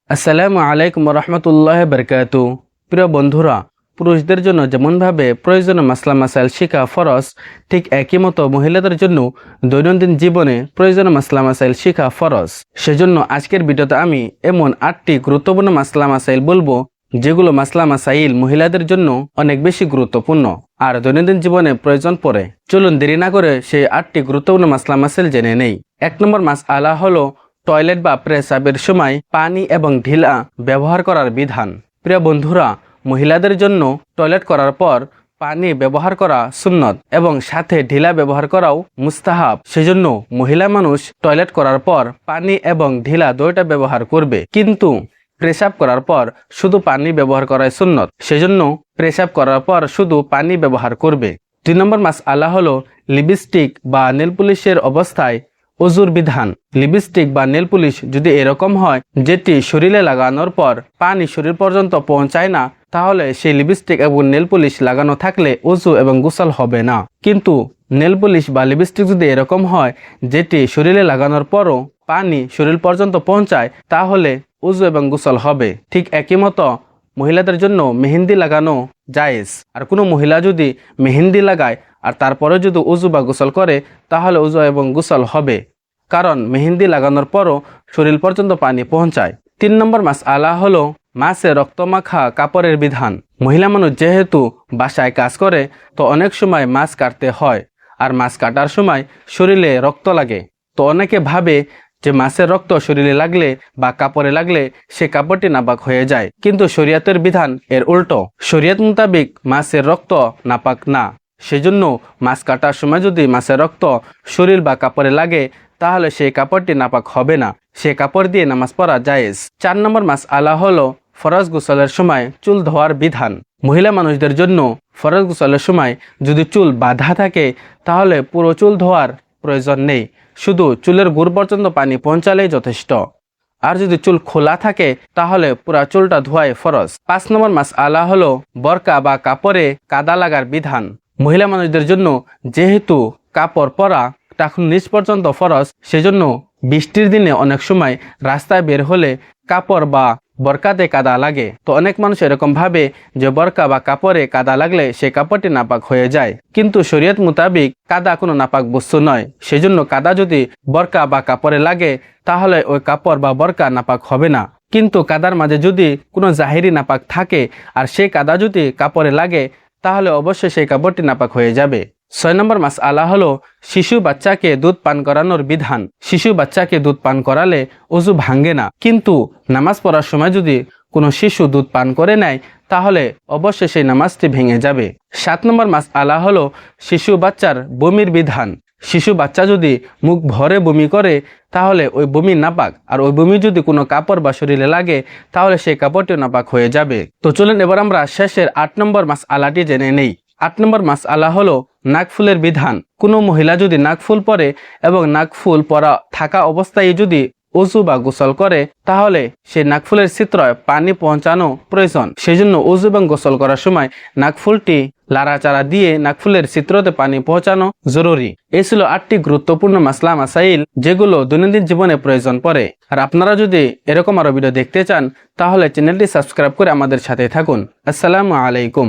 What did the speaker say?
আসসালামু আলাইকুম রহমতুল্লাহ বরকাতু। প্রিয় বন্ধুরা, পুরুষদের জন্য যেমনভাবে প্রয়োজনীয় মাসলা মাসাইল শিখা ফরজ, ঠিক একই মতো মহিলাদের জন্য দৈনন্দিন জীবনে প্রয়োজনীয় মাসলা মাসাইল শিখা ফরজ। সেজন্য আজকের ভিডিওতে আমি এমন 8টি গুরুত্বপূর্ণ মাসলা মাসাইল বলবো যেগুলো মাসলা মাসাইল মহিলাদের জন্য অনেক বেশি গুরুত্বপূর্ণ আর দৈনন্দিন জীবনে প্রয়োজন পড়ে। চলুন দেরি না করে সেই 8টি গুরুত্বপূর্ণ মাসলা মাসাইল জেনে নেই। 1 নম্বর মাসআলা হলো টয়লেট বা প্রস্রাবের সময় পানি এবং ঢিলা ব্যবহার করার বিধান। প্রিয় বন্ধুরা, মহিলাদের জন্য টয়লেট করার পর পানি ব্যবহার করা সুন্নত এবং সাথে ঢিলা ব্যবহার করাও মুস্তাহাব। সেজন্য মহিলা মানুষ টয়লেট করার পর পানি এবং ঢিলা দুইটা ব্যবহার করবে, কিন্তু পেশাব করার পর শুধু পানি ব্যবহার করাই সুন্নত। সেজন্য পেশাব করার পর শুধু পানি ব্যবহার করবে। 2 নম্বর মাসআলা হলো লিপস্টিক বা নেল পলিশের অবস্থায় ওযুর বিধান। লিপস্টিক বা নেল পলিশ যদি এরকম হয় যেটি শরীরে লাগানোর পর পানি শরীর পর্যন্ত পৌঁছায় না, তাহলে সেই লিপস্টিক এবং নেল পলিশ লাগানো থাকলে ওযু এবং গোসল হবে না। কিন্তু নেল পলিশ বা লিপস্টিক যদি এরকম হয় যেটি শরীরে লাগানোর পরও পানি শরীর পর্যন্ত পৌঁছায়, তাহলে ওযু এবং গোসল হবে। ঠিক একই মতো মহিলাদের জন্য মেহেন্দি লাগানো জায়েজ। আর কোনো মহিলা যদি মেহেন্দি লাগায় আর তারপরে যদি ওযু বা গোসল করে, তাহলে ওযু এবং গোসল হবে, কারণ মেহেন্দি লাগানোর পরও শরীর পর্যন্ত পানি পৌঁছায়। 3 নম্বর মাসআলা হলো মাছে রক্তমাখা কাপড়ের বিধান। মহিলা মানুষ যেহেতু বাসায় কাজ করে, তো অনেক সময় মাছ কাটতে হয়, আর মাছ কাটার সময় শরীরে রক্ত লাগে। তো অনেকে ভাবে যে মাছের রক্ত শরীরে লাগলে বা কাপড়ে লাগলে সে কাপড়টি নাপাক হয়ে যায়, কিন্তু শরীয়তের বিধান এর উল্টো। শরীয়ত মোতাবেক মাছের রক্ত নাপাক না। সেজন্য মাছ কাটার সময় যদি মাছের রক্ত শরীর বা কাপড়ে লাগে, তাহলে সেই কাপড়টি নাপাক হবে না, সে কাপড় দিয়ে নামাজ পড়া জায়েজ। 4 নম্বর মাসআলা হলো ফরজ গোসলের সময় চুল ধোয়ার বিধান। মহিলা মানুষদের জন্য ফরজ গোসলের সময় যদি চুল বাঁধা থাকে, তাহলে পুরো চুল ধোয়ার প্রয়োজন নেই, শুধু চুলের গোড় পর্যন্ত পানি পৌঁছালেই যথেষ্ট। আর যদি চুল খোলা থাকে, তাহলে পুরা চুলটা ধোয়াই ফরজ। 5 নম্বর মাসআলা হলো বরকা বা কাপড়ে কাদা লাগার বিধান। মহিলা মানুষদের জন্য যেহেতু কাপড় পরা তখন নিচ পর্যন্ত ফরজ, সেজন্য বৃষ্টির দিনে অনেক সময় রাস্তায় বের হলে কাপড় বা বরকাতে কাদা লাগে। তো অনেক মানুষ এরকম ভাবে যে বরকা বা কাপড়ে কাদা লাগলে সে কাপড়টি নাপাক হয়ে যায়, কিন্তু শরীয়ত মোতাবেক কাদা কোনো নাপাক বস্তু নয়। সেজন্য কাদা যদি বরকা বা কাপড়ে লাগে, তাহলে ওই কাপড় বা বরকা নাপাক হবে না। কিন্তু কাদার মাঝে যদি কোনো জাহিরি নাপাক থাকে আর সেই কাদা যদি কাপড়ে লাগে, তাহলে অবশ্যই সেই কাপড়টি নাপাক হয়ে যাবে। 6 নম্বর মাসআলা হলো শিশু বাচ্চাকে দুধ পান করানোর বিধান। শিশু বাচ্চাকে দুধ পান করালে ওযু ভাঙ্গে না, কিন্তু নামাজ পড়ার সময় যদি কোনো শিশু দুধ পান করে নেয়, তাহলে অবশ্যই সেই নামাজটি ভেঙে যাবে। 7 নম্বর মাসআলা হলো শিশু বাচ্চার বমির বিধান। শিশু বাচ্চা যদি মুখ ভরে বমি করে, তাহলে ওই বমি নাপাক, আর ওই বমি যদি কোনো কাপড় বা শরীরে লাগে, তাহলে সেই কাপড়টিও নাপাক হয়ে যাবে। তো চলুন এবার আমরা শেষের 8 নম্বর মাসআলাটি জেনে নেই। 8 নম্বর মাসআলা হলো নাকফুলের বিধান। কোনো মহিলা যদি নাকফুল পরে এবং নাকফুল পরা থাকা অবস্থায় যদি ওযু বা গোসল করে, তাহলে সেই নাকফুলের ছিদ্রয় পানি পৌঁছানো প্রয়োজন। সেজন্য ওযু এবং গোসল করার সময় নাকফুলটি লাড়াচাড়া দিয়ে নাকফুলের ছিদ্রতে পানি পৌঁছানো জরুরি। এই ছিল 8টি গুরুত্বপূর্ণ মাসলা মাসাইল যেগুলো দৈনন্দিন জীবনে প্রয়োজন পড়ে। আর আপনারা যদি এরকম আরো ভিডিও দেখতে চান, তাহলে চ্যানেলটি সাবস্ক্রাইব করে আমাদের সাথে থাকুন। আসসালামু আলাইকুম।